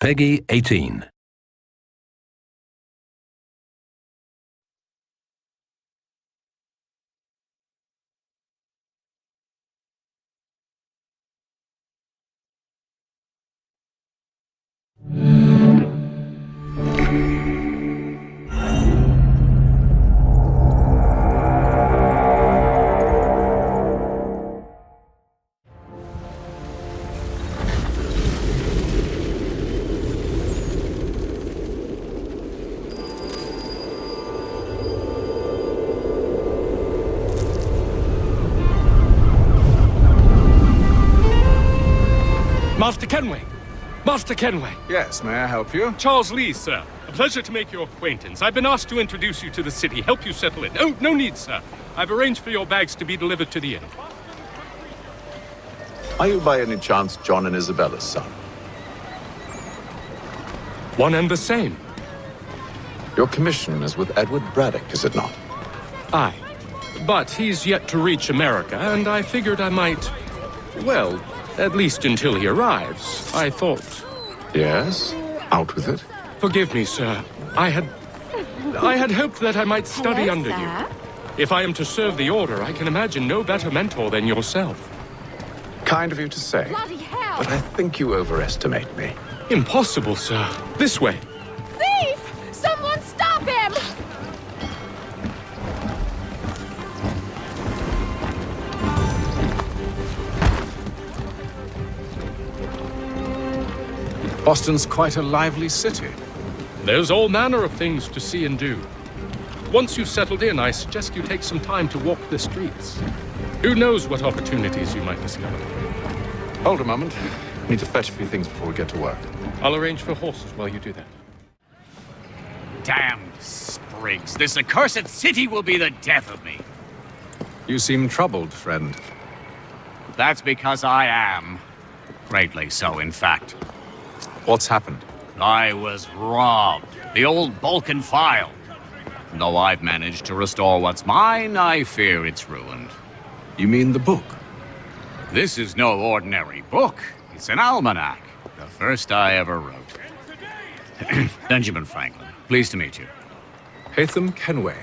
Peggy 18. Master Kenway! Master Kenway! Yes, may I help you? Charles Lee, sir. A pleasure to make your acquaintance. I've been asked to introduce you to the city, help you settle in. Oh, no need, sir. I've arranged for your bags to be delivered to the inn. Are you by any chance John and Isabella's son? One and the same. Your commission is with Edward Braddock, is it not? Aye. But he's yet to reach America, and I figured I might... well, at least until he arrives, I thought. Yes? Out with it. Forgive me, sir. I had hoped that I might study under you. If I am to serve the Order, I can imagine no better mentor than yourself. Kind of you to say. Bloody hell! But I think you overestimate me. Impossible, sir. This way. Thief! Someone stop him! Boston's quite a lively city. There's all manner of things to see and do. Once you've settled in, I suggest you take some time to walk the streets. Who knows what opportunities you might discover. Hold a moment. Need to fetch a few things before we get to work. I'll arrange for horses while you do that. Damned sprigs. This accursed city will be the death of me. You seem troubled, friend. That's because I am. Greatly so, in fact. What's happened? I was robbed. The old Balkan file. Though I've managed to restore what's mine, I fear it's ruined. You mean the book? This is no ordinary book. It's an almanac. The first I ever wrote. Benjamin Franklin, pleased to meet you. Hatham Kenway.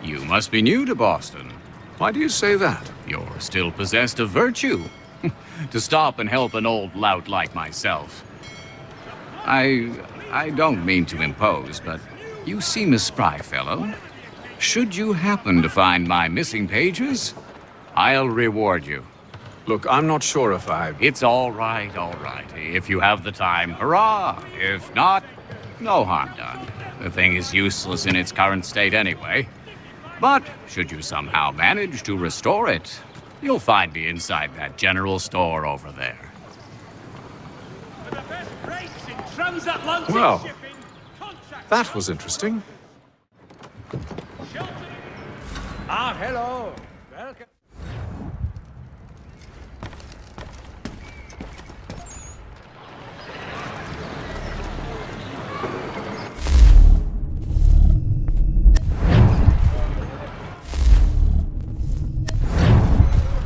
You must be new to Boston. Why do you say that? You're still possessed of virtue. To stop and help an old lout like myself. I don't mean to impose, but you seem a spry fellow. Should you happen to find my missing pages, I'll reward you. Look, I'm not sure if I... It's all right, all right. If you have the time, hurrah! If not, no harm done. The thing is useless in its current state anyway. But should you somehow manage to restore it, you'll find me inside that general store over there. Well, that was interesting. Hello. Welcome.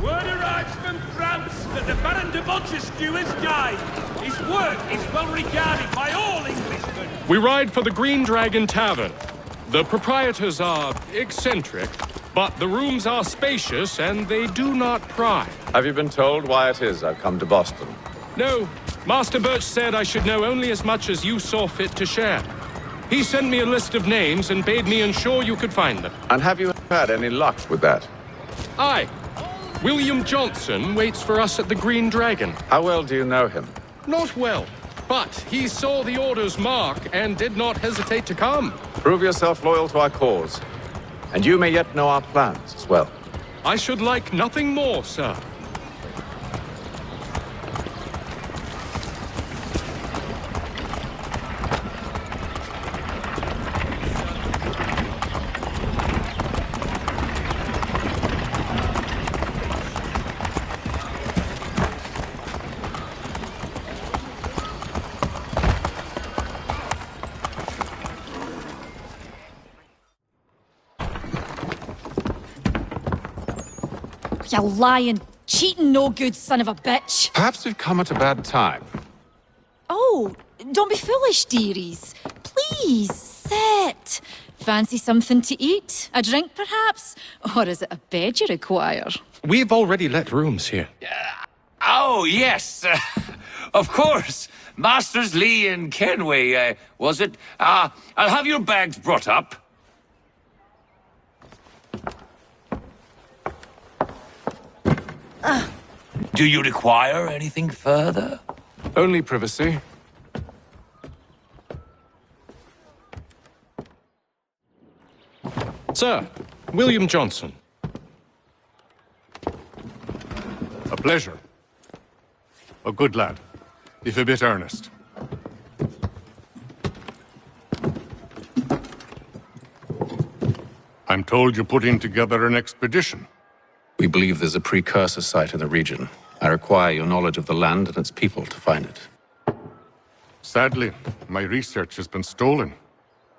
Word arrives from France that the Baron de Montesquieu has died. His work is well regarded by all Englishmen. We ride for the Green Dragon Tavern. The proprietors are eccentric, but the rooms are spacious and they do not pry. Have you been told why it is I've come to Boston? No, Master Birch said I should know only as much as you saw fit to share. He sent me a list of names and bade me ensure you could find them. And have you had any luck with that? Aye. William Johnson waits for us at the Green Dragon. How well do you know him? Not well, but he saw the Order's mark and did not hesitate to come. Prove yourself loyal to our cause. And you may yet know our plans as well. I should like nothing more, sir. You lying, cheating, no good son of a bitch. Perhaps we've come at a bad time. Oh, Don't be foolish, dearies. Please, sit. Fancy something to eat? A drink, perhaps? Or is it a bed you require? We've already let rooms here. Oh, yes. Of course. Masters Lee and Kenway, was it? I'll have your bags brought up. Do you require anything further? Only privacy. Sir, William Johnson. A pleasure. A good lad, if a bit earnest. I'm told you're putting together an expedition. We believe there's a precursor site in the region. I require your knowledge of the land and its people to find it. Sadly, my research has been stolen.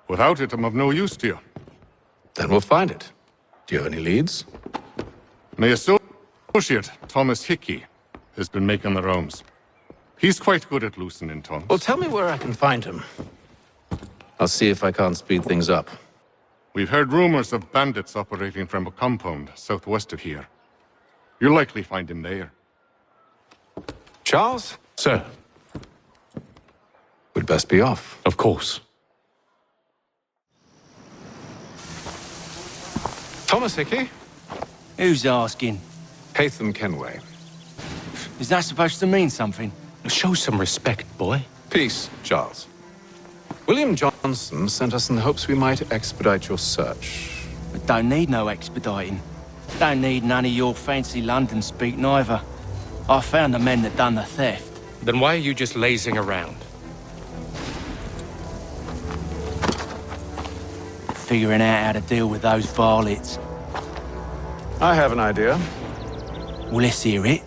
Without it, I'm of no use to you. Then we'll find it. Do you have any leads? My associate, Thomas Hickey, has been making the rounds. He's quite good at loosening tongues. Well, tell me where I can find him. I'll see if I can't speed things up. We've heard rumors of bandits operating from a compound southwest of here. You'll likely find him there. Charles? Sir, We'd best be off. of course. Thomas Hickey? Who's asking? Haytham Kenway. Is that supposed to mean something? Show some respect, boy. Peace, Charles. William Johnson sent us in the hopes we might expedite your search. I don't need no expediting. Don't need none of your fancy London speak neither. I found the men that done the theft. Then why are you just lazing around? Figuring out how to deal with those varlets. I have an idea. Well, let's hear it.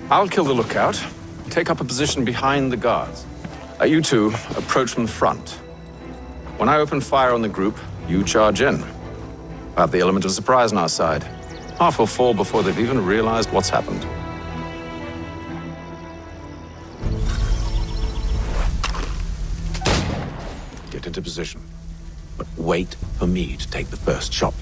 I'll kill the lookout, take up a position behind the guards. You two approach from the front. When I open fire on the group, you charge in. I have the element of surprise on our side. Half will fall before they've even realized what's happened. Get into position. But wait for me to take the first shot.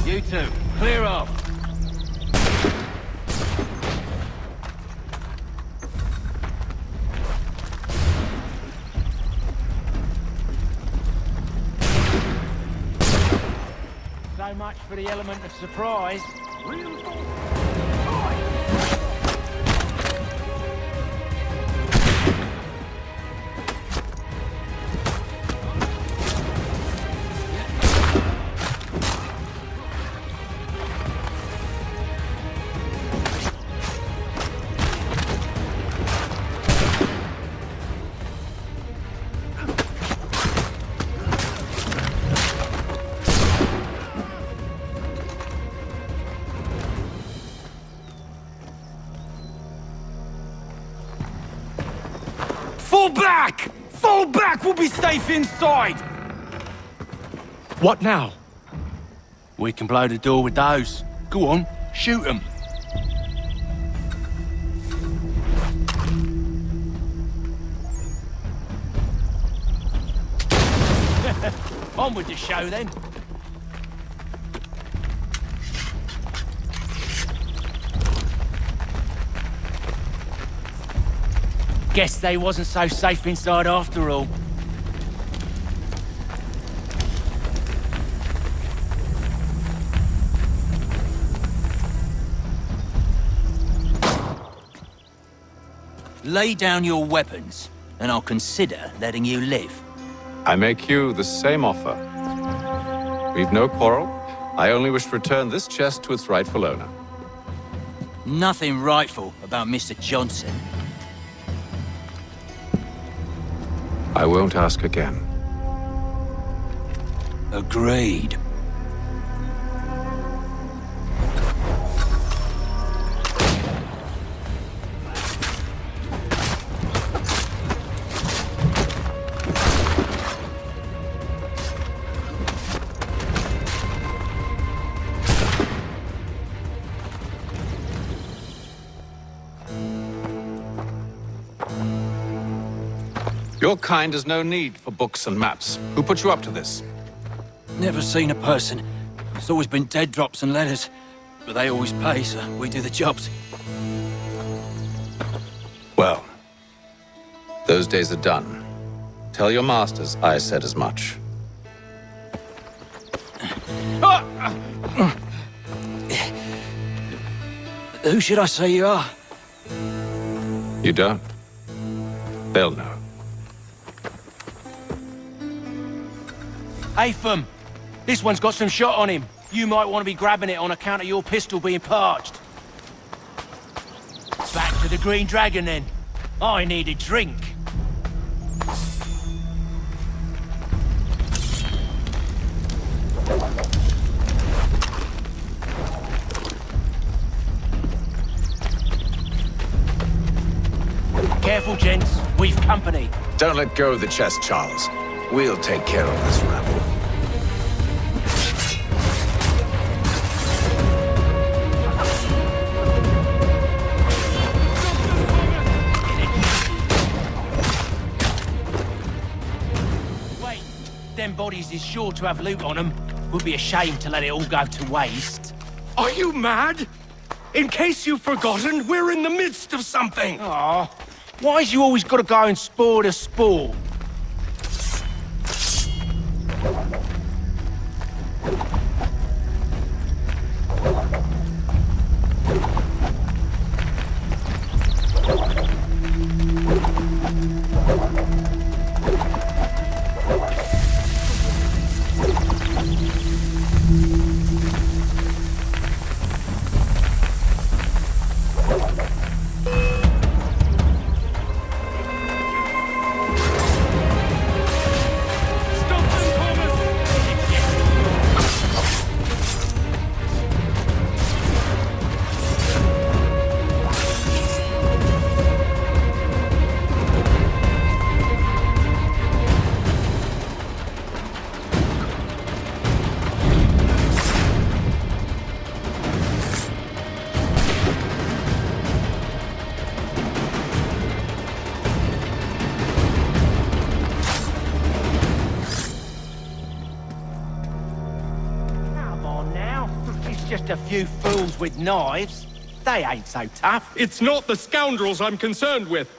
You two, clear off. So much for the element of surprise. Fall back! Fall back! We'll be safe inside! What now? We can blow the door with those. Go on, shoot them. On with the show then. Guess they wasn't so safe inside after all. Lay down your weapons, and I'll consider letting you live. I make you the same offer. We've no quarrel. I only wish to return this chest to its rightful owner. Nothing rightful about Mr. Johnson. I won't ask again. Agreed. Your kind has no need for books and maps. Who put you up to this? Never seen a person. It's always been dead drops and letters. But they always pay, so we do the jobs. Well, those days are done. Tell your masters I said as much. Who should I say you are? You don't? They'll know. Atham! This one's got some shot on him. You might want to be grabbing it on account of your pistol being parched. Back to the Green Dragon, then. I need a drink. Careful, gents. We've company. Don't let go of the chest, Charles. We'll take care of this rabble. Wait, them bodies is sure to have loot on them. Would be a shame to let it all go to waste. Are you mad? In case you've forgotten, we're in the midst of something! Aw, why's you always gotta go and spoil the sport? Just a few fools with knives. They ain't so tough. It's not the scoundrels I'm concerned with.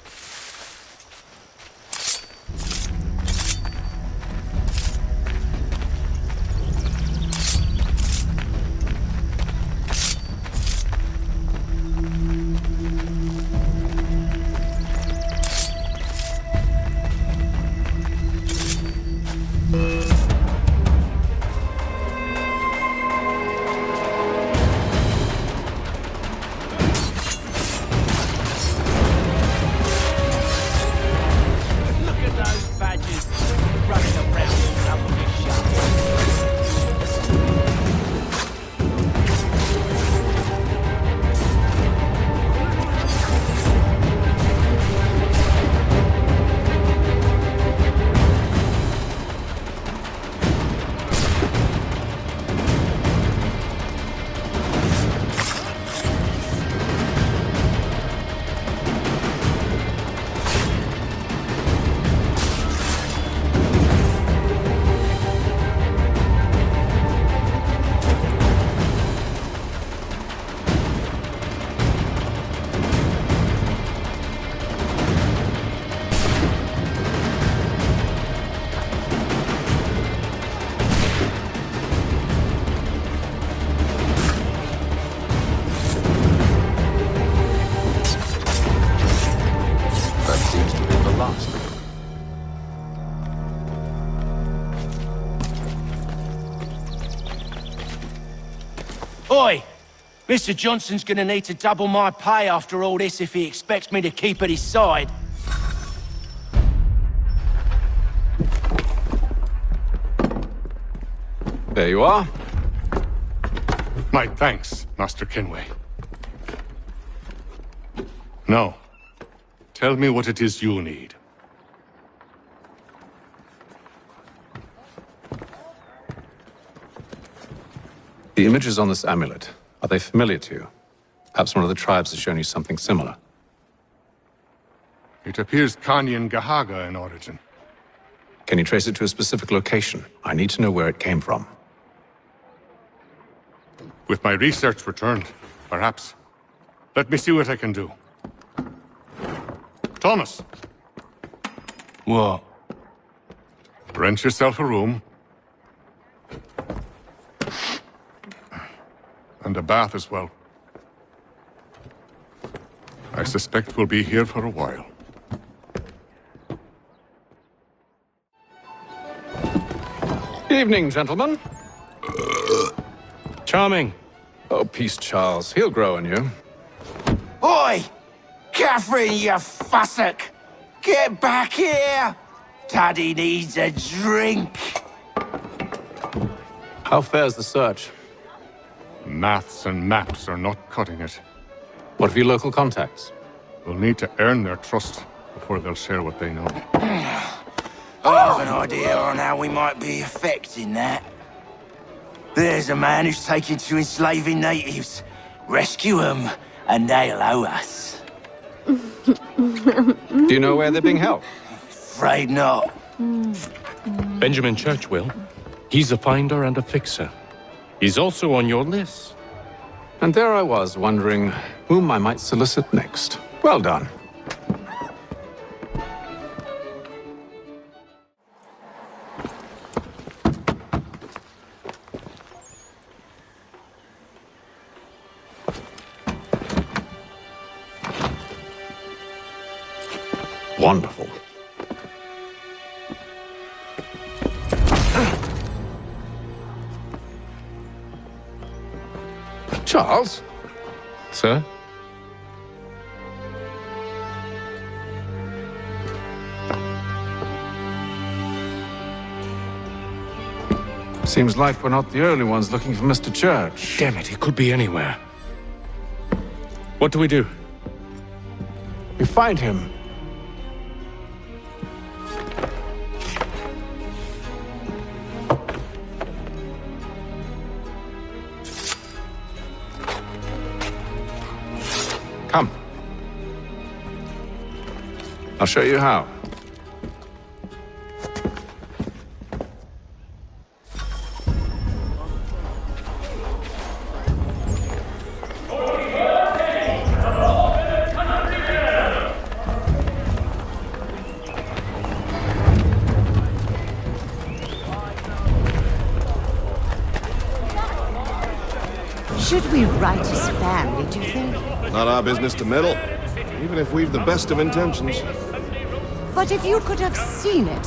Oi! Mr. Johnson's gonna need to double my pay after all this if he expects me to keep at his side. There you are. My thanks, Master Kenway. Now, tell me what it is you need. The images on this amulet, are they familiar to you? Perhaps one of the tribes has shown you something similar. It appears Kanyan Gahaga in origin. Can you trace it to a specific location? I need to know where it came from. With my research returned, perhaps. Let me see what I can do. Thomas! What? Rent yourself a room. And a bath as well. I suspect we'll be here for a while. Evening, gentlemen. Charming. Oh, peace, Charles. He'll grow on you. Oi! Catherine, you fussock! Get back here! Daddy needs a drink! How fares the search? Maths and maps are not cutting it. What of your local contacts? We'll need to earn their trust before they'll share what they know. I have an idea on how we might be affecting that. There's a man who's taken to enslaving natives. Rescue them, and they'll owe us. Do you know where they're being held? Afraid not. Benjamin Churchwill. He's a finder and a fixer. He's also on your list. And there I was, wondering whom I might solicit next. Well done. Wonderful. Charles? Sir? Seems like we're not the only ones looking for Mr. Church. Damn it, he could be anywhere. What do we do? We find him. Come. I'll show you how. Should we write his family, do you think? Not our business to meddle, even if we've the best of intentions. But if you could have seen it,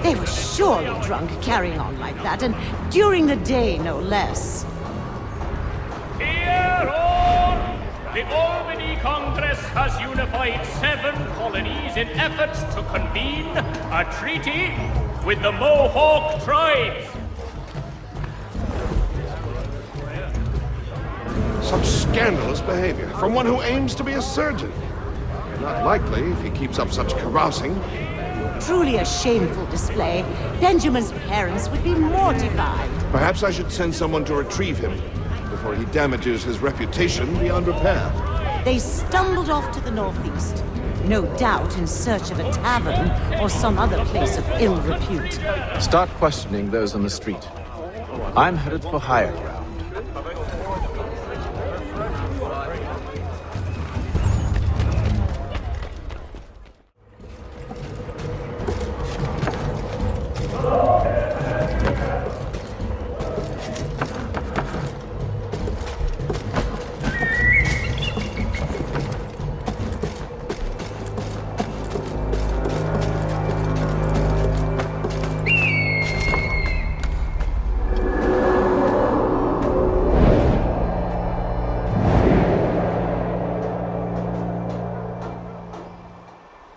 they were surely drunk carrying on like that, and during the day, no less. Hear all! The Albany Congress has unified 7 colonies in efforts to convene a treaty with the Mohawk tribes. Such scandalous behavior from one who aims to be a surgeon. Not likely if he keeps up such carousing. Truly a shameful display. Benjamin's parents would be mortified. Perhaps I should send someone to retrieve him before he damages his reputation beyond repair. They stumbled off to the northeast, no doubt in search of a tavern or some other place of ill repute. Start questioning those on the street. I'm headed for higher ground.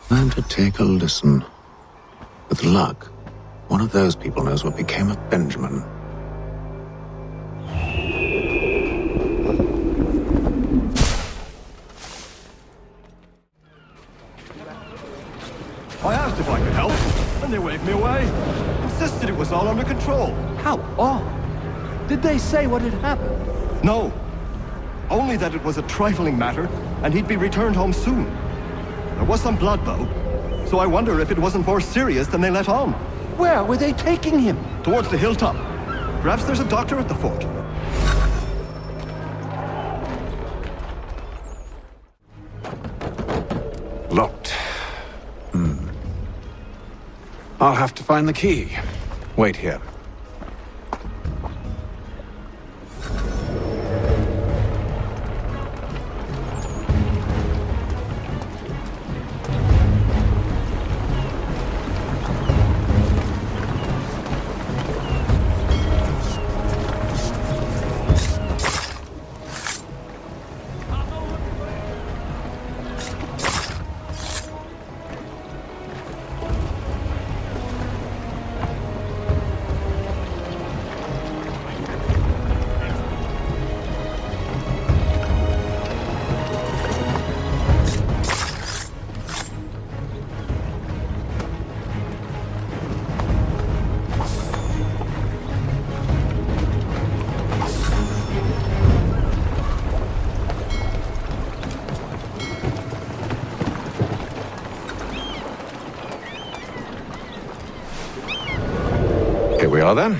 Time to take a listen. With luck, one of those people knows what became of Benjamin. insisted it was all under control. How odd. Did they say what had happened? No. Only that it was a trifling matter, and he'd be returned home soon. There was some blood, though, so I wonder if it wasn't more serious than they let on. Where were they taking him? Towards the hilltop. Perhaps there's a doctor at the fort. Locked. I'll have to find the key. Wait here. Here we are, then.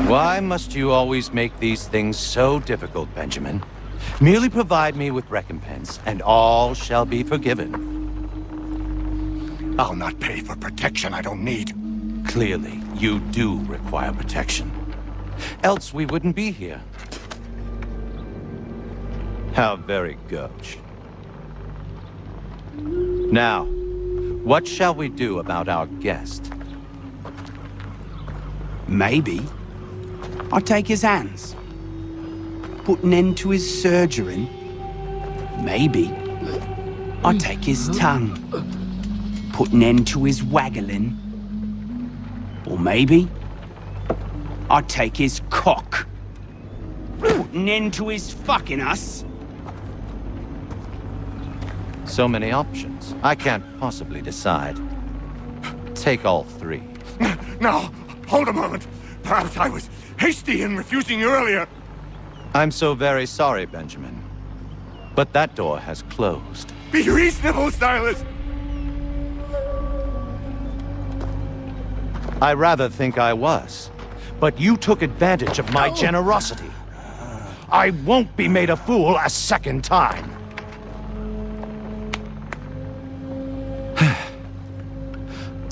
Why must you always make these things so difficult, Benjamin? Merely provide me with recompense, and all shall be forgiven. I'll not pay for protection I don't need. Clearly, you do require protection. Else we wouldn't be here. How very gauche. Now, what shall we do about our guest? Maybe I'll take his hands. Put an end to his surgery. Maybe I'll take his tongue. Put an end to his waggling. Or maybe I'll take his cock. Put an end to his fucking us. So many options. I can't possibly decide. Take all three. Now, hold a moment. Perhaps I was hasty in refusing you earlier. I'm so very sorry, Benjamin. But that door has closed. Be reasonable, Silas! I rather think I was. But you took advantage of my generosity. I won't be made a fool a second time.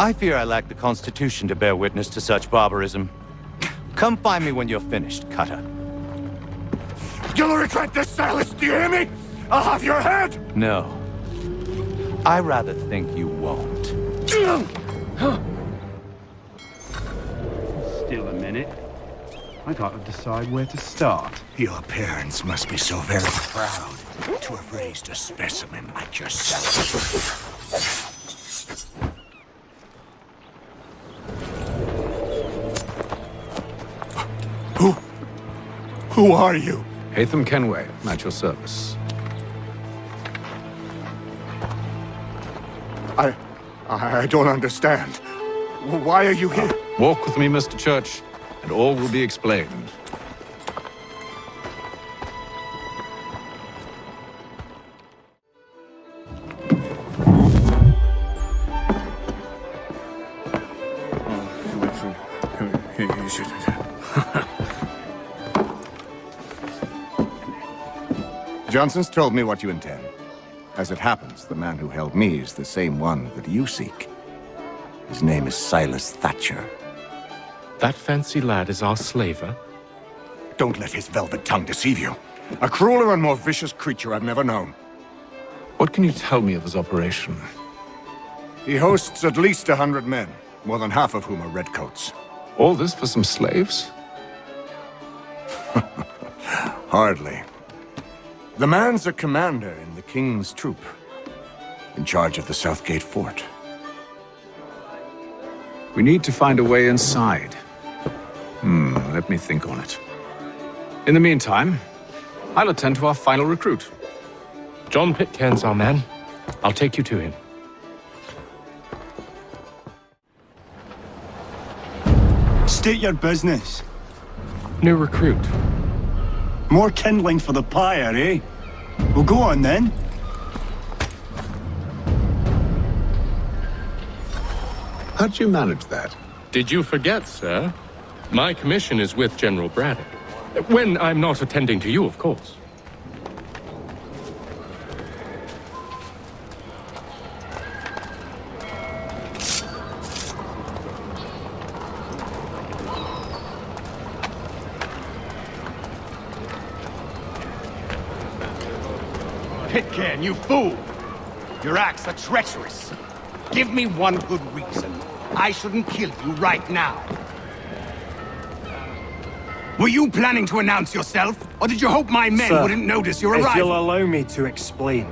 I fear I lack the constitution to bear witness to such barbarism. Come find me when you're finished, Cutter. You'll regret this, Silas, do you hear me? I'll have your head! No. I rather think you won't. Still a minute. I gotta decide where to start. Your parents must be so very proud to have raised a specimen like yourself. Who are you? Hatham Kenway, at your service. I don't understand. Why are you here? Walk with me, Mr. Church, and all will be explained. Johnson's told me what you intend. As it happens, the man who held me is the same one that you seek. His name is Silas Thatcher. That fancy lad is our slaver? Don't let his velvet tongue deceive you. A crueler and more vicious creature I've never known. What can you tell me of his operation? He hosts at least 100 men, more than half of whom are redcoats. All this for some slaves? Hardly. The man's a commander in the King's troop, in charge of the Southgate Fort. We need to find a way inside. Let me think on it. In the meantime, I'll attend to our final recruit. John Pitcairn's our man. I'll take you to him. State your business. New recruit. More kindling for the pyre, eh? Well, go on then. How'd you manage that? Did you forget, sir? My commission is with General Braddock. When I'm not attending to you, of course. Pitcairn, you fool! Your acts are treacherous. Give me one good reason I shouldn't kill you right now. Were you planning to announce yourself, or did you hope my men wouldn't notice your arrival? If you'll allow me to explain.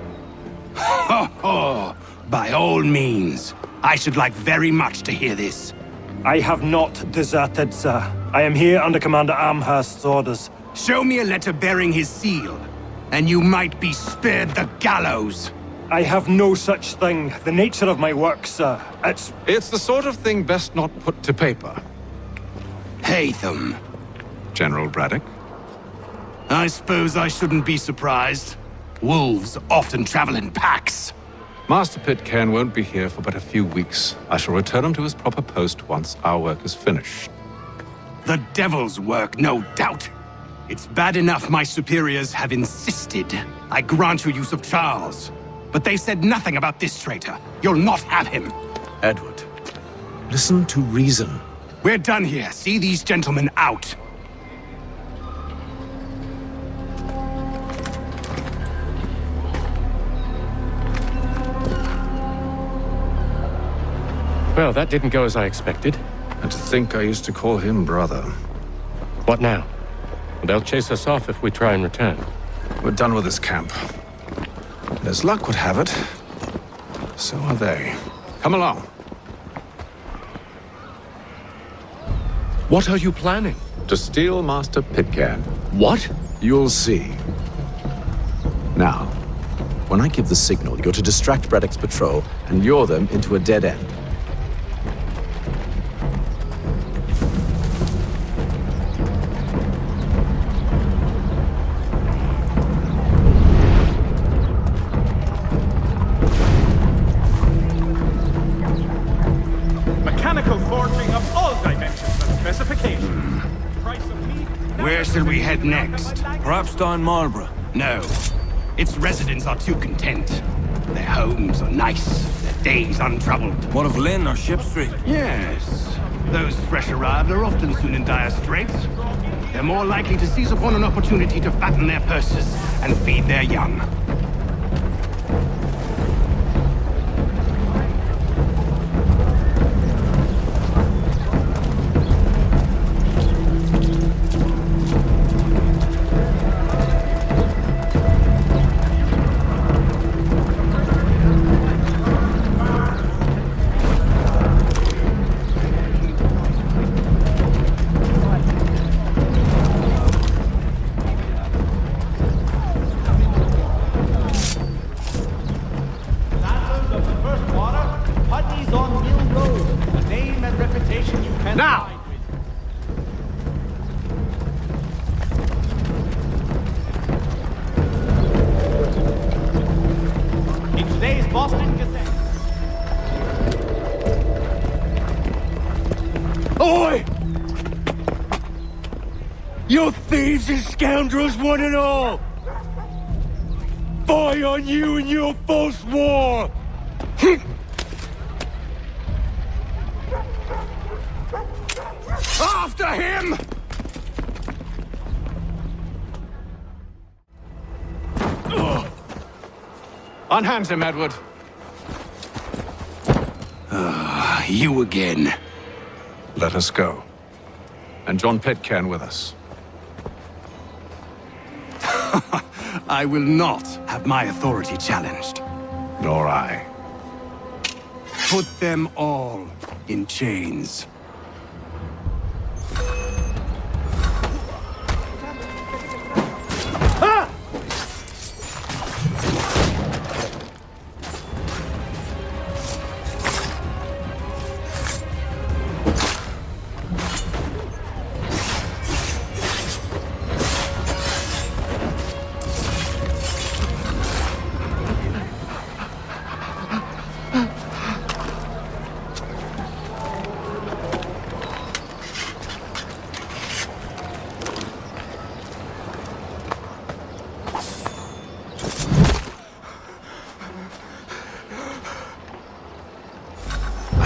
By all means. I should like very much to hear this. I have not deserted, sir. I am here under Commander Amherst's orders. Show me a letter bearing his seal, and you might be spared the gallows. I have no such thing. The nature of my work, sir, It's the sort of thing best not put to paper. Haytham. General Braddock? I suppose I shouldn't be surprised. Wolves often travel in packs. Master Pitcairn won't be here for but a few weeks. I shall return him to his proper post once our work is finished. The devil's work, no doubt. It's bad enough my superiors have insisted I grant you use of Charles. But they said nothing about this traitor. You'll not have him. Edward, listen to reason. We're done here. See these gentlemen out. Well, that didn't go as I expected. And to think I used to call him brother. What now? They'll chase us off if we try and return. We're done with this camp. And as luck would have it, so are they. Come along. What are you planning? To steal Master Pitcairn. What? You'll see. Now, when I give the signal, you're to distract Braddock's patrol and lure them into a dead end. Mechanical forging of all dimensions and specifications. Price of meat. Where should we head next? Perhaps down Marlborough. No. Its residents are too content. Their homes are nice, their days untroubled. What of Lynn or Ship Street? Yes. Those fresh arrived are often soon in dire straits. They're more likely to seize upon an opportunity to fatten their purses and feed their young. Now! In today's Boston Gazette. Oi! You thieves and scoundrels, one and all! Fie on you and your false war! After him! Unhand him, Edward. You again. Let us go. And John Pitcairn with us. I will not have my authority challenged. Nor I. Put them all in chains.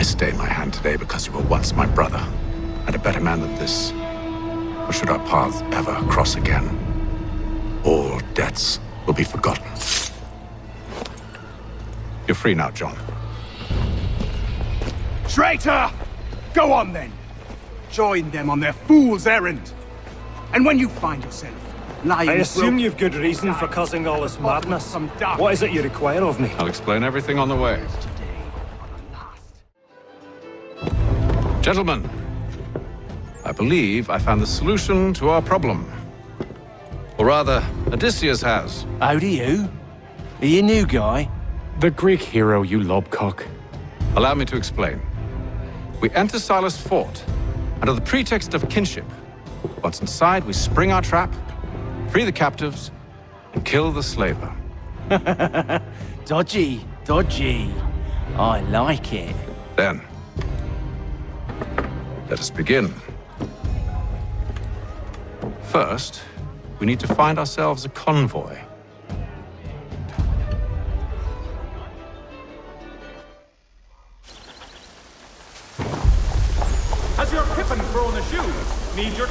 I stayed my hand today because you were once my brother, and a better man than this. But should our paths ever cross again, all debts will be forgotten. You're free now, John. Traitor! Go on then. Join them on their fool's errand. And when you find yourself lying... I assume you've good reason for causing all this madness. What is it you require of me? I'll explain everything on the way. Gentlemen, I believe I found the solution to our problem. Or rather, Odysseus has. How do you? Are you a new guy? The Greek hero, you lobcock. Allow me to explain. We enter Silas' fort, under the pretext of kinship. Once inside, we spring our trap, free the captives, and kill the slaver. Dodgy, dodgy. I like it. Then, let us begin. First, we need to find ourselves a convoy. Has your pippin thrown a shoe? Need your...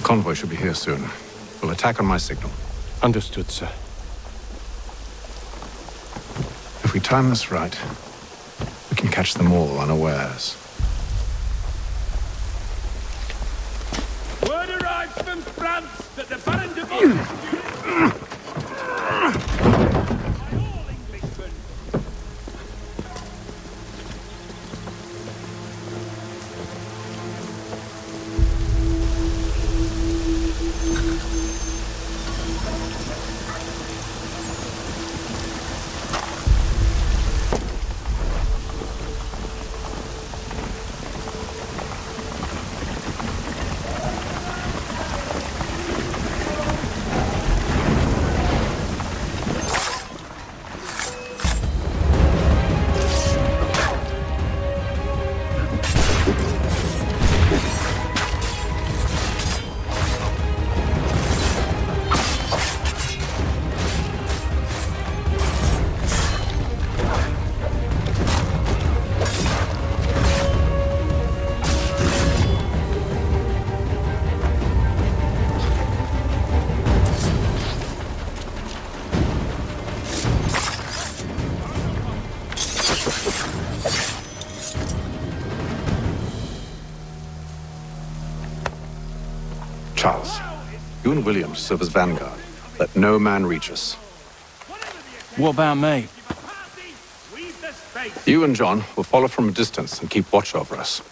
Convoy should be here soon. We'll attack on my signal. Understood, sir. If we time this right, we can catch them all unawares. Word arrives from France that the Baron de Vaux... Charles, you and William serve as vanguard. Let no man reach us. What about me? You and John will follow from a distance and keep watch over us.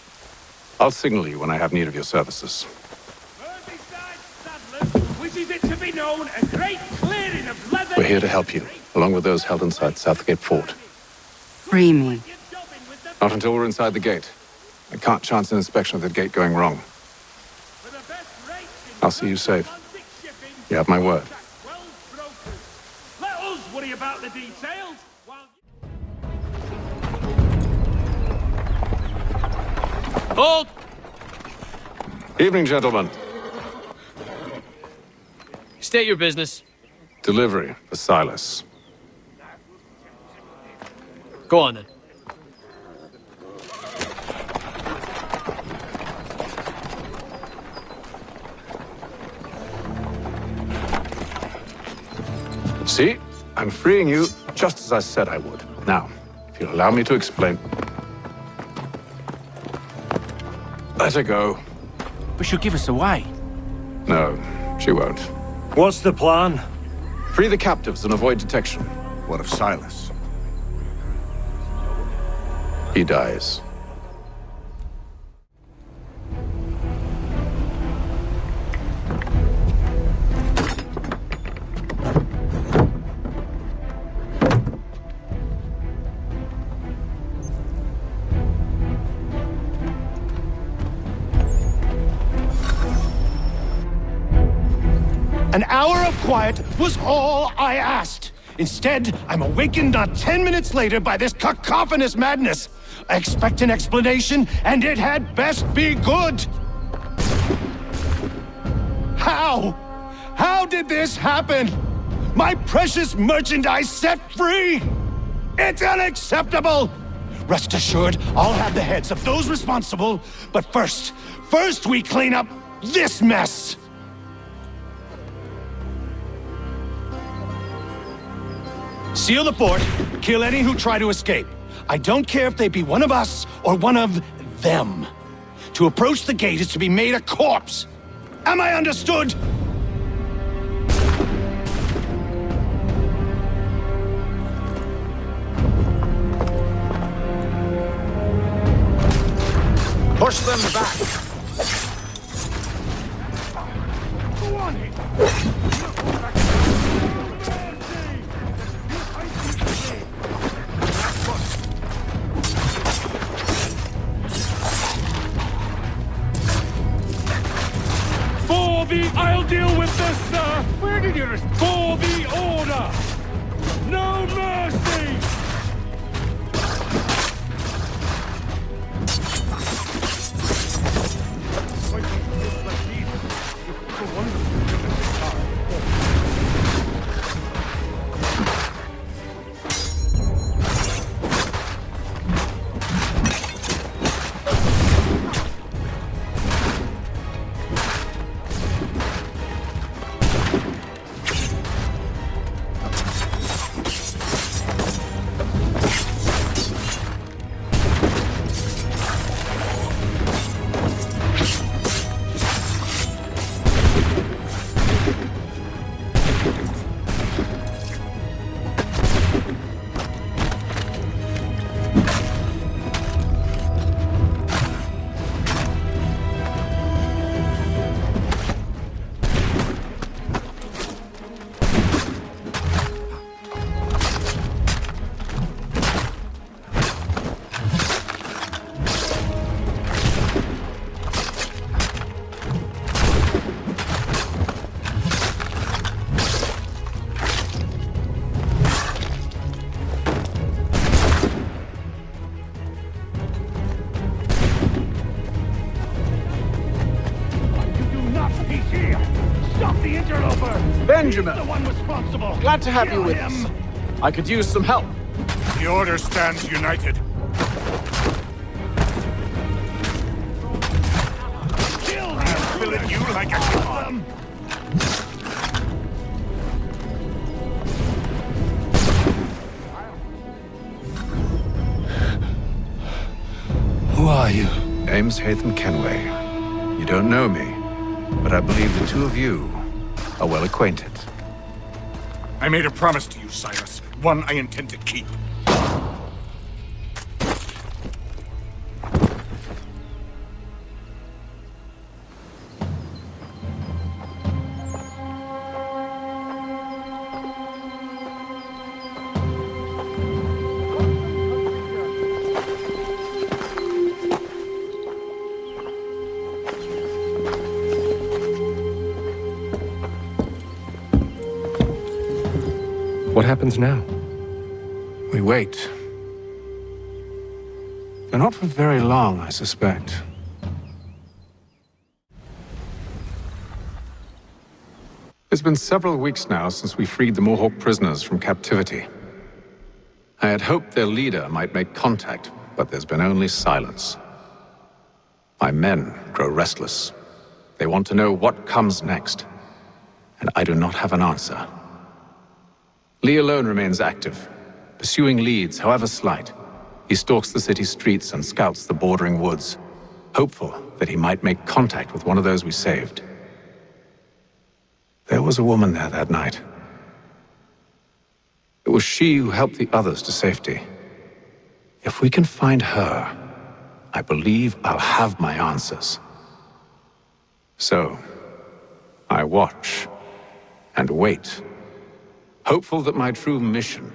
I'll signal you when I have need of your services. Wishes it to be known a great clearing of leather... We're here to help you, along with those held inside Southgate Fort. Free me. Not until we're inside the gate. I can't chance an inspection of the gate going wrong. I'll see you safe. You have my word. Let us worry about the details. Hold! Evening, gentlemen. State your business. Delivery for Silas. Go on, then. See? I'm freeing you just as I said I would. Now, if you'll allow me to explain... Let her go. But she'll give us away. No, she won't. What's the plan? Free the captives and avoid detection. What of Silas? He dies. An hour of quiet was all I asked. Instead, I'm awakened not 10 minutes later by this cacophonous madness. I expect an explanation, and it had best be good. How? How did this happen? My precious merchandise set free? It's unacceptable! Rest assured, I'll have the heads of those responsible, but first we clean up this mess! Seal the fort, kill any who try to escape. I don't care if they be one of us or one of them. To approach the gate is to be made a corpse. Am I understood? Push them back. Go on here. I'll deal with this, sir! Where did you... For the order! No mercy! Benjamin! Glad to have you with us. I could use some help. The Order stands united. Kill them! I'll fillet you like a god. Who are you? Name's Hatham Kenway. You don't know me, but I believe the two of you are well acquainted. I made a promise to you, Cyrus. One I intend to keep. What happens now? We wait. But not for very long, I suspect. It's been several weeks now since we freed the Mohawk prisoners from captivity. I had hoped their leader might make contact, but there's been only silence. My men grow restless. They want to know what comes next, and I do not have an answer. Lee alone remains active, pursuing leads, however slight. He stalks the city streets and scouts the bordering woods, hopeful that he might make contact with one of those we saved. There was a woman there that night. It was she who helped the others to safety. If we can find her, I believe I'll have my answers. So, I watch and wait, hopeful that my true mission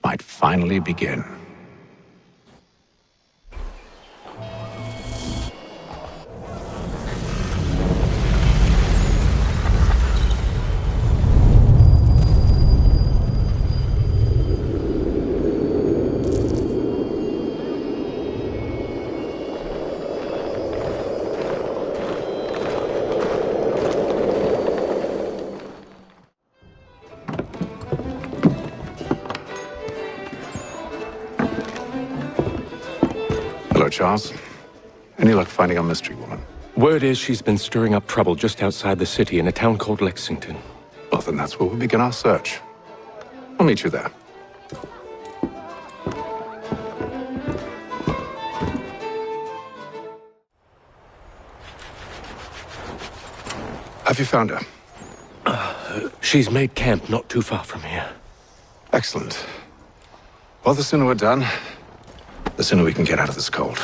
might finally begin. So, Charles, any luck finding our mystery woman? Word is she's been stirring up trouble just outside the city in a town called Lexington. Well, then that's where we'll begin our search. I'll meet you there. Have you found her? She's made camp not too far from here. Excellent. Well, the sooner we're done, the sooner we can get out of this cold.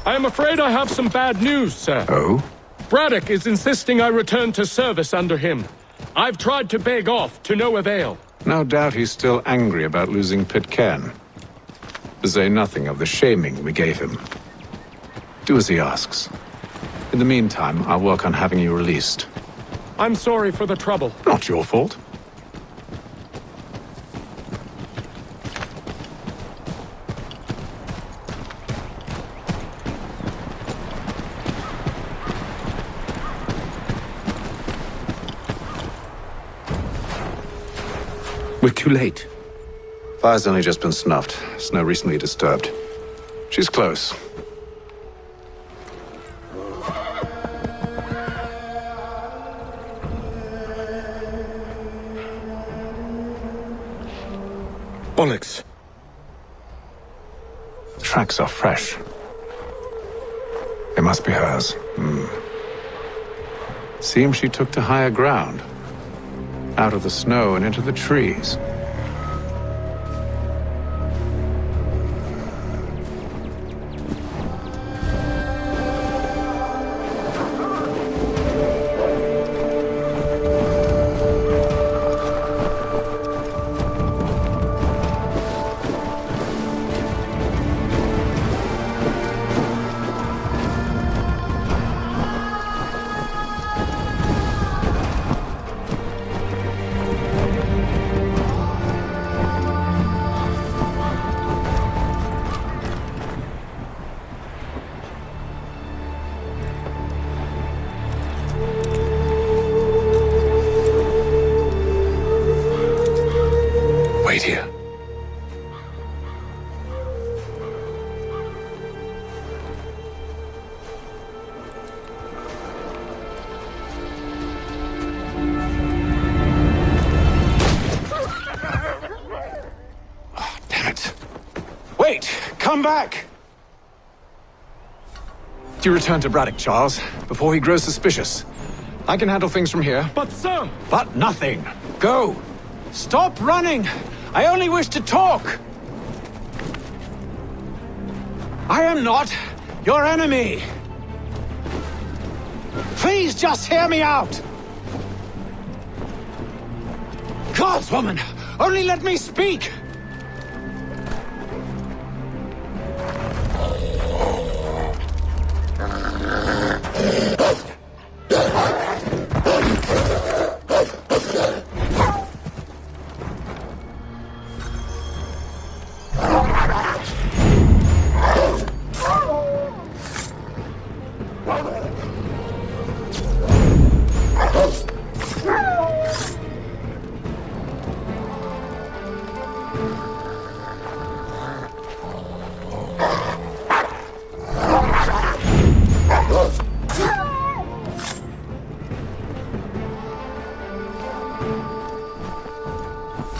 I am afraid I have some bad news, sir. Oh? Braddock is insisting I return to service under him. I've tried to beg off, to no avail. No doubt he's still angry about losing Pitcairn. To say nothing of the shaming we gave him. Do as he asks. In the meantime, I'll work on having you released. I'm sorry for the trouble. Not your fault. We're too late. Fire's only just been snuffed. Snow recently disturbed. She's close. Bollocks. The tracks are fresh. They must be hers. Seems she took to higher ground. Out of the snow and into the trees. Wait here. Oh, damn it. Wait! Come back! You return to Braddock, Charles, before he grows suspicious. I can handle things from here. But sir! But nothing. Go! Stop running! I only wish to talk! I am not your enemy! Please just hear me out! Gods, woman! Only let me speak!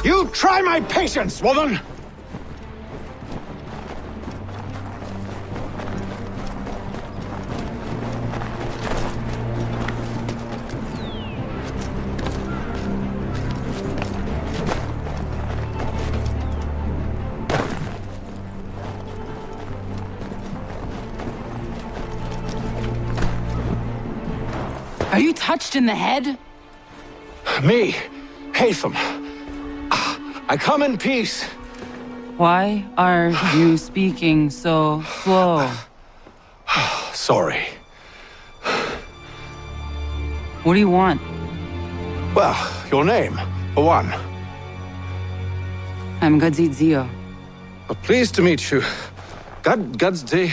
You try my patience, woman! Are you touched in the head? Me, Hatham. I come in peace. Why are you speaking so slow? Sorry. What do you want? Well, your name, for one. I'm Gadzit Zio. Pleased to meet you. Gadsdi.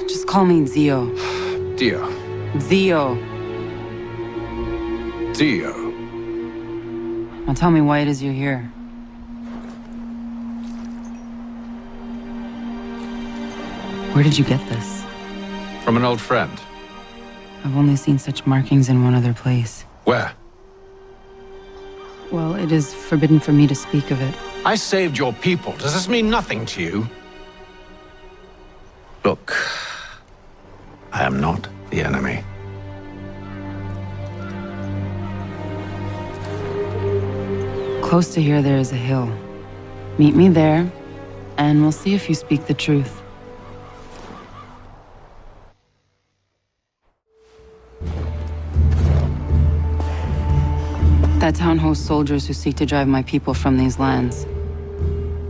Just call me Zio. Dio. Zio. Dio. Now tell me why it is you're here. Where did you get this? From an old friend. I've only seen such markings in one other place. Where? Well, it is forbidden for me to speak of it. I saved your people. Does this mean nothing to you? Look, I am not the enemy. Close to here, there is a hill. Meet me there, and we'll see if you speak the truth. That town hosts soldiers who seek to drive my people from these lands.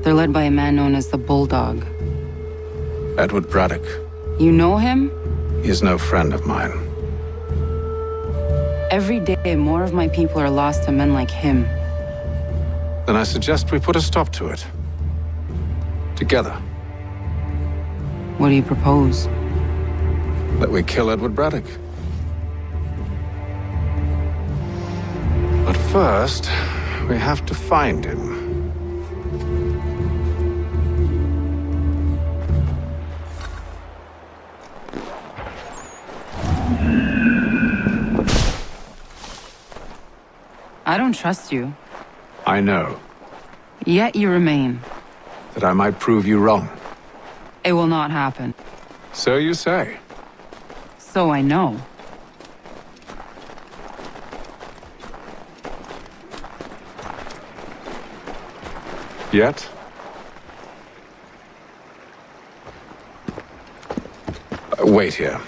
They're led by a man known as the Bulldog. Edward Braddock. You know him? He is no friend of mine. Every day, more of my people are lost to men like him. Then I suggest we put a stop to it. Together. What do you propose? That we kill Edward Braddock. But first, we have to find him. I don't trust you. I know. Yet you remain. That I might prove you wrong. It will not happen. So you say. So I know. Yet? Wait here.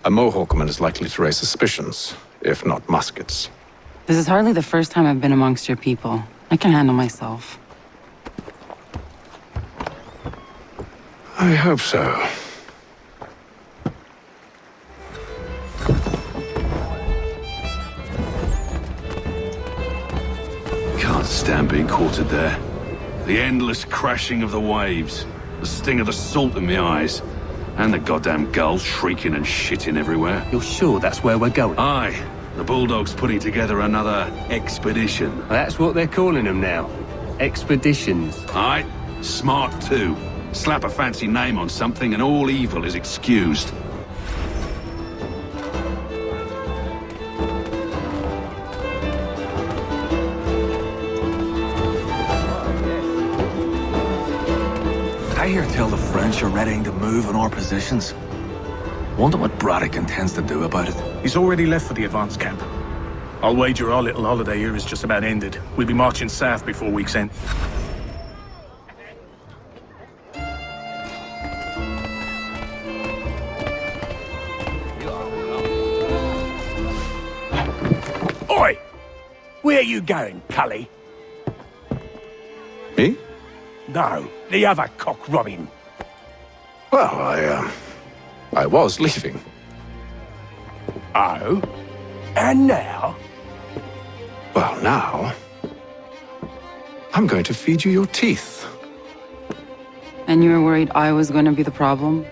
A Mohawkman is likely to raise suspicions, if not muskets. This is hardly the first time I've been amongst your people. I can handle myself. I hope so. Can't stand being quartered there. The endless crashing of the waves, the sting of the salt in my eyes, and the goddamn gulls shrieking and shitting everywhere. You're sure that's where we're going? Aye. The Bulldog's putting together another expedition. That's what they're calling them now. Expeditions. Aye. Smart too. Slap a fancy name on something and all evil is excused. I hear tell the French are readying to move on our positions. Wonder what Braddock intends to do about it. He's already left for the advance camp. I'll wager our little holiday here is just about ended. We'll be marching south before week's end. Oi! Where are you going, Cully? Me? No, the other cock Robin. Well, I was leaving. Oh? And now? Well, now... I'm going to feed you your teeth. And you were worried I was going to be the problem?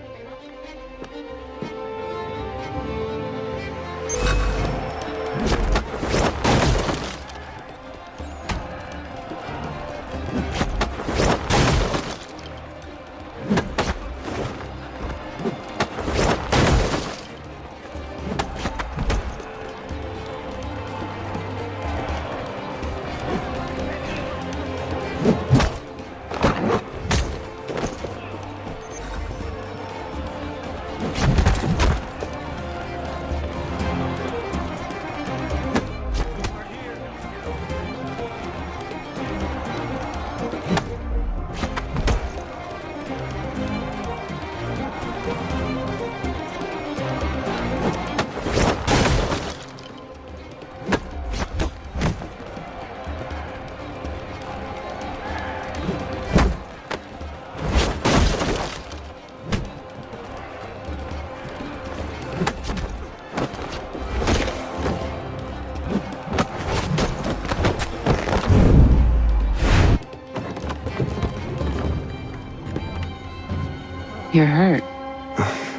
You're hurt.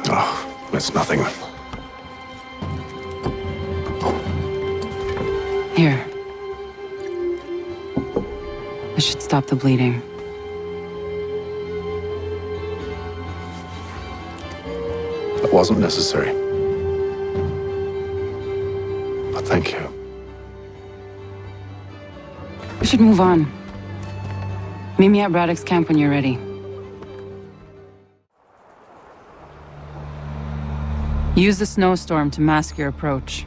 Oh, that's nothing. Here. This should stop the bleeding. wasn't necessary. But thank you. We should move on. Meet me at Braddock's camp when you're ready. Use the snowstorm to mask your approach.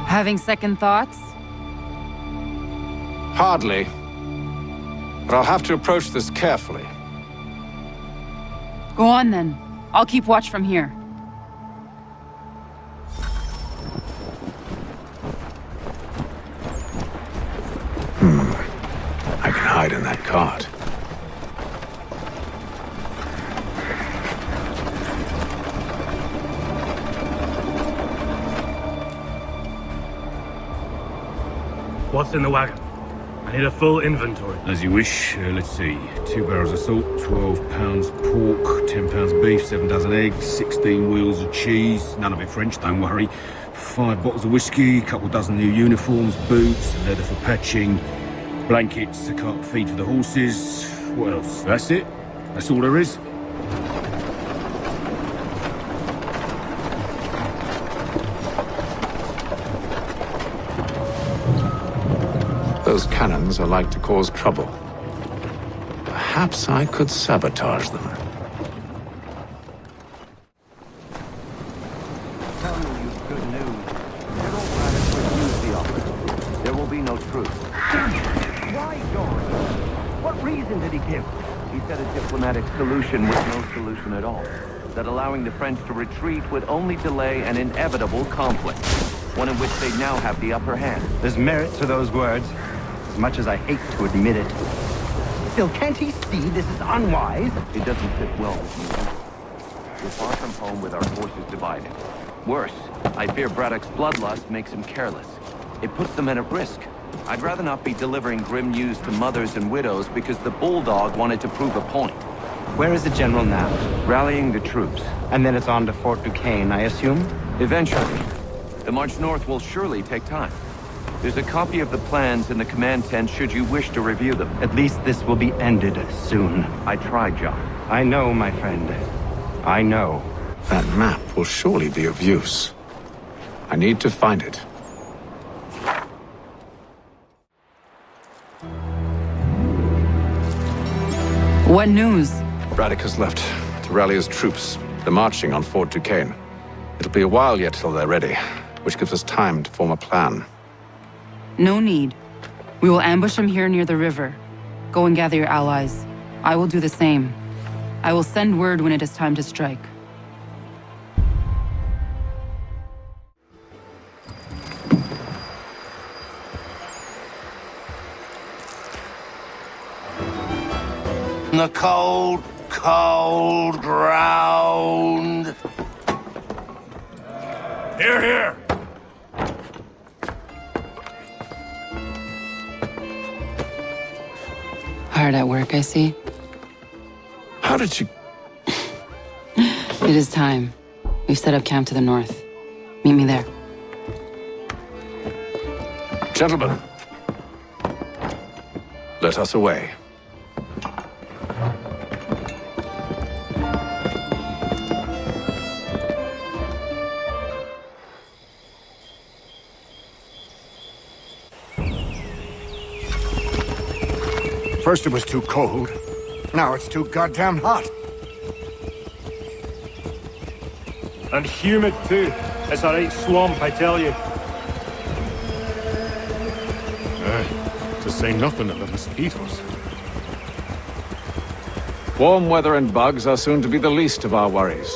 Having second thoughts? Hardly. But I'll have to approach this carefully. Go on then. I'll keep watch from here. I can hide in that cart. What's in the wagon? I need a full inventory. As you wish. Let's see. 2 barrels of salt, 12 pounds pork, 10 pounds beef, 7 dozen eggs, 16 wheels of cheese. None of it French, don't worry. 5 bottles of whiskey, a couple dozen new uniforms, boots, leather for patching, blankets, a cart feed for the horses. What else? That's it? That's all there is? Those cannons are like to cause trouble. Perhaps I could sabotage them. Tell you good news. General Braddock refused the offer. There will be no truce. Why, George? What reason did he give? He said a diplomatic solution was no solution at all. That allowing the French to retreat would only delay an inevitable conflict. One in which they now have the upper hand. There's merit to those words, as much as I hate to admit it. Still, can't he see this is unwise? It doesn't fit well with me. We're far from home with our forces divided. Worse, I fear Braddock's bloodlust makes him careless. It puts the men at risk. I'd rather not be delivering grim news to mothers and widows because the Bulldog wanted to prove a point. Where is the general now? Rallying the troops. And then it's on to Fort Duquesne, I assume? Eventually. The march north will surely take time. There's a copy of the plans in the command tent should you wish to review them. At least this will be ended soon. I tried, John. I know, my friend. I know. That map will surely be of use. I need to find it. What news? Braddock has left to rally his troops. They're marching on Fort Duquesne. It'll be a while yet till they're ready, which gives us time to form a plan. No need. We will ambush them here near the river. Go and gather your allies. I will do the same. I will send word when it is time to strike. The cold, cold ground. Here, here! Hard at work, I see. How did you... It is time. We've set up camp to the north. Meet me there. Gentlemen, let us away. First it was too cold, now it's too goddamn hot. And humid too. It's a right swamp, I tell you. To say nothing of the mosquitoes. Warm weather and bugs are soon to be the least of our worries.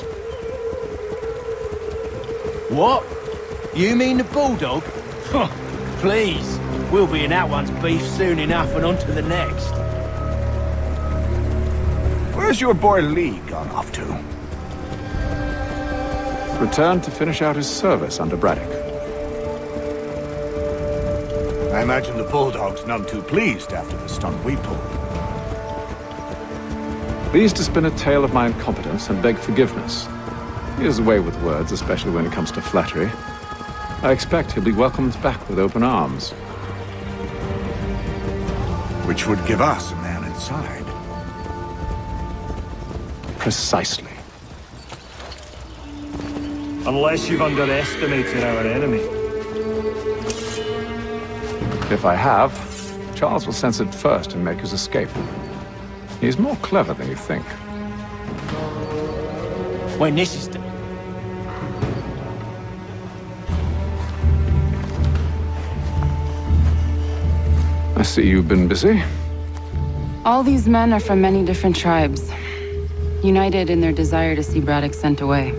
What? You mean the Bulldog? Please. We'll be in that one's beef soon enough and on to the next. Where's your boy Lee gone off to? Returned to finish out his service under Braddock. I imagine the Bulldog's none too pleased after the stunt we pulled. Pleased to spin a tale of my incompetence and beg forgiveness. He has a way with words, especially when it comes to flattery. I expect he'll be welcomed back with open arms. Which would give us a man inside. Precisely. Unless you've underestimated our enemy. If I have, Charles will sense it first and make his escape. He's more clever than you think. When this is done. I see you've been busy. All these men are from many different tribes, united in their desire to see Braddock sent away.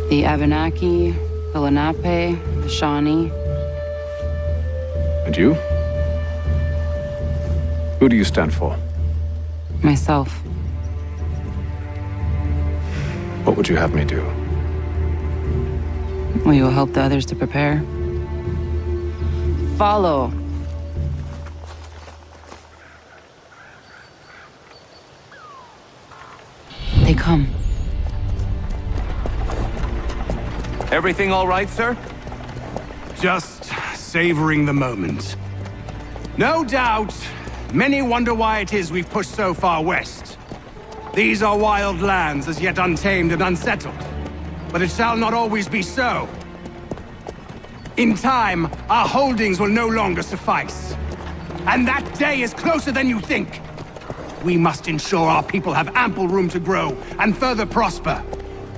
The Abenaki, the Lenape, the Shawnee. And you? Who do you stand for? Myself. What would you have me do? Will you help the others to prepare? Follow. They come. Everything all right, sir? Just savoring the moment. No doubt, many wonder why it is we've pushed so far west. These are wild lands as yet untamed and unsettled. But it shall not always be so. In time, our holdings will no longer suffice. And that day is closer than you think. We must ensure our people have ample room to grow and further prosper.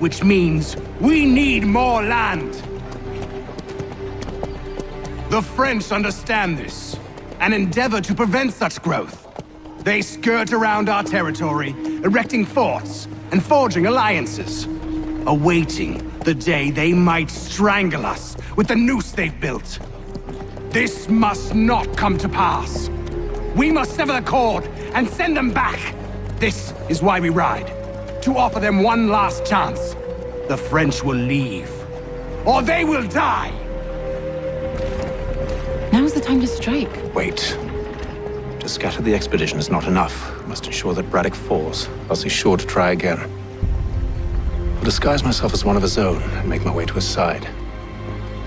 Which means we need more land. The French understand this and endeavor to prevent such growth. They skirt around our territory, erecting forts and forging alliances, awaiting the day they might strangle us with the noose they've built. This must not come to pass. We must sever the cord and send them back. This is why we ride, to offer them one last chance. The French will leave, or they will die. Now's the time to strike. Wait. To scatter the expedition is not enough. We must ensure that Braddock falls, else he's sure to try again. I'll disguise myself as one of his own and make my way to his side.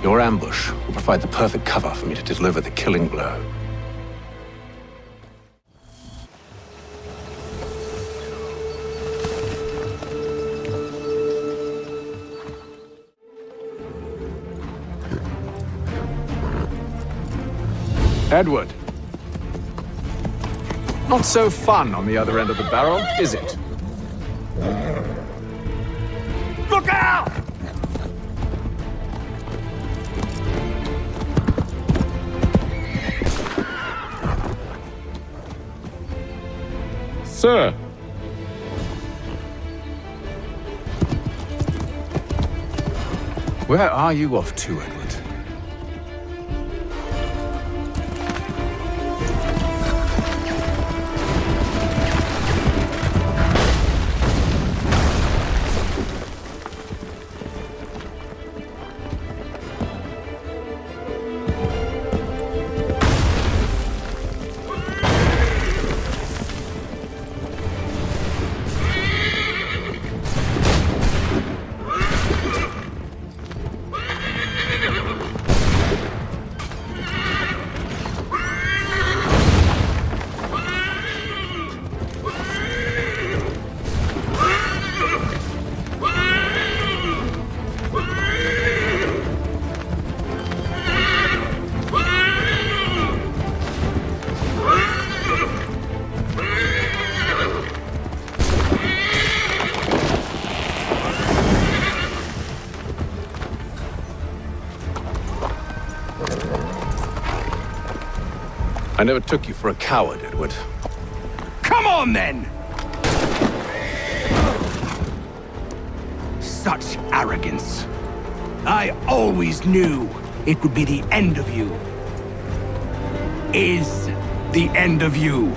Your ambush will provide the perfect cover for me to deliver the killing blow. Edward. Not so fun on the other end of the barrel, is it? Look out! Sir. Where are you off to, Edward? I never took you for a coward, Edward. Come on, then! Such arrogance. I always knew it would be the end of you. Is the end of you.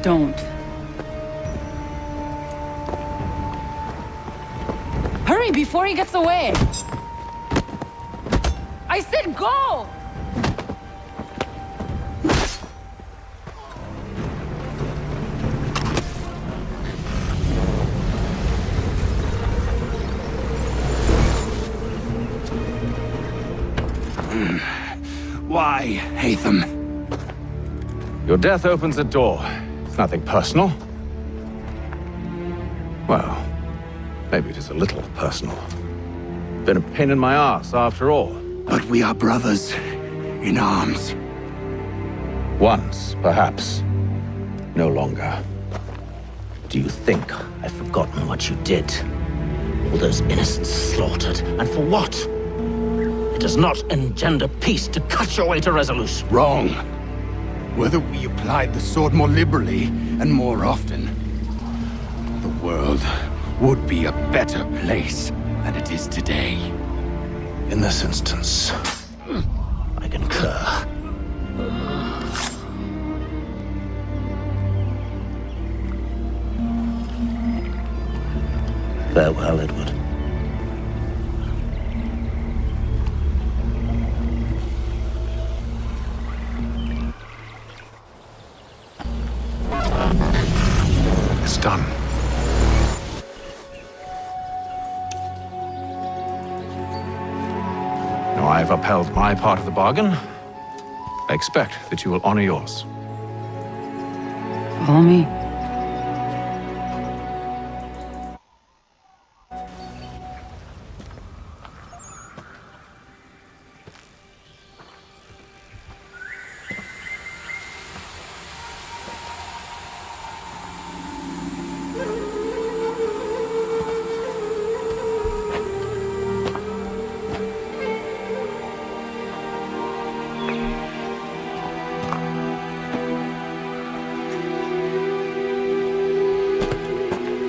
Don't. Hurry before he gets away! I said go! Why, Hatham? Your death opens a door. It's nothing personal. Well, maybe it is a little personal. Been a pain in my ass, after all. But we are brothers in arms. Once, perhaps. No longer. Do you think I've forgotten what you did? All those innocents slaughtered, and for what? It does not engender peace to cut your way to resolution. Wrong. Whether we applied the sword more liberally and more often, the world would be a better place than it is today. In this instance, I concur. Farewell, Edward. It's done. Now I've upheld my part of the bargain. I expect that you will honor yours. Follow me.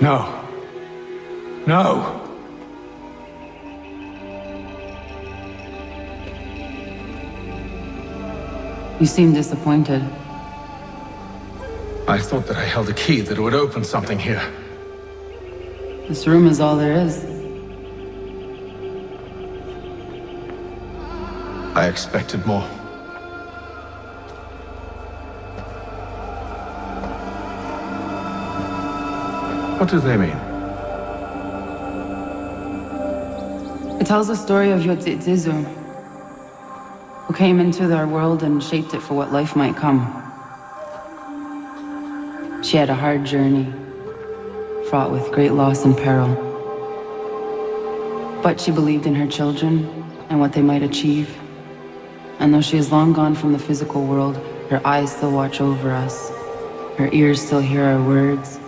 No. No. You seem disappointed. I thought that I held a key that would open something here. This room is all there is. I expected more. What do they mean? It tells the story of Yotzitzizu, who came into our world and shaped it for what life might come. She had a hard journey, fraught with great loss and peril. But she believed in her children and what they might achieve. And though she is long gone from the physical world, her eyes still watch over us. Her ears still hear our words.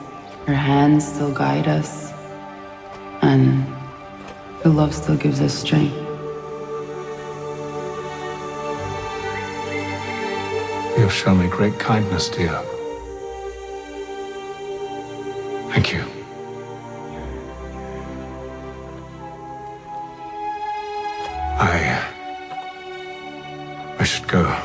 Her hands still guide us. And her love still gives us strength. You have shown me great kindness, dear. Thank you. I should go.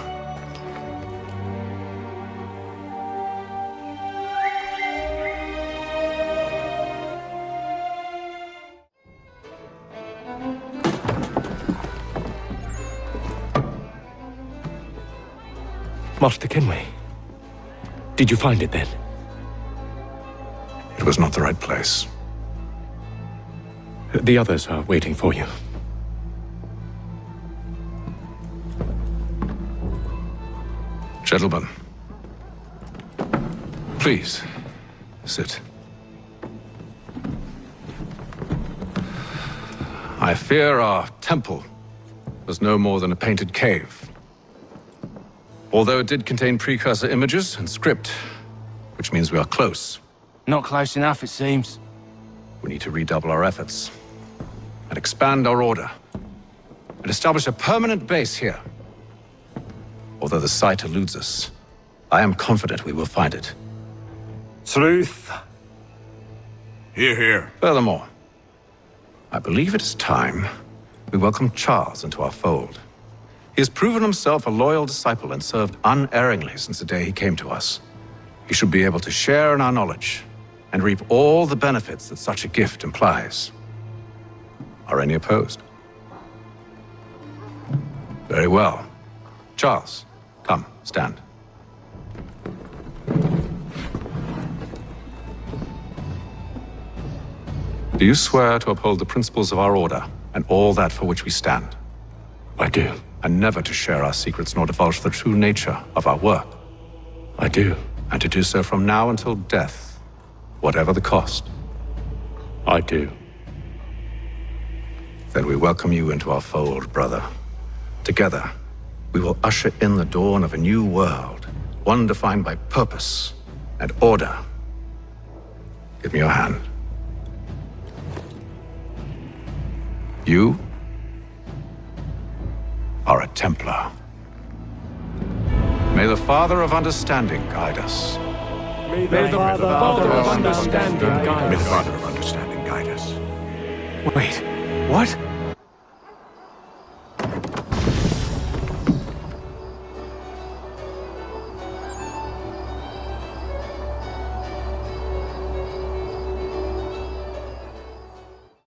Master Kenway, did you find it then? It was not the right place. The others are waiting for you. Gentlemen, please, sit. I fear our temple was no more than a painted cave. Although it did contain precursor images and script, which means we are close. Not close enough, it seems. We need to redouble our efforts and expand our order and establish a permanent base here. Although the site eludes us, I am confident we will find it. Truth. Hear, hear. Furthermore, I believe it is time we welcome Charles into our fold. He has proven himself a loyal disciple and served unerringly since the day he came to us. He should be able to share in our knowledge and reap all the benefits that such a gift implies. Are any opposed? Very well. Charles, come, stand. Do you swear to uphold the principles of our order and all that for which we stand? I do. And never to share our secrets nor divulge the true nature of our work? I do. And to do so from now until death, whatever the cost. I do. Then we welcome you into our fold, brother. Together, we will usher in the dawn of a new world, one defined by purpose and order. Give me your hand. You are a Templar. May the Father of Understanding guide us. May the Father of Understanding guide us. May the Father of Understanding guide us. Wait, what?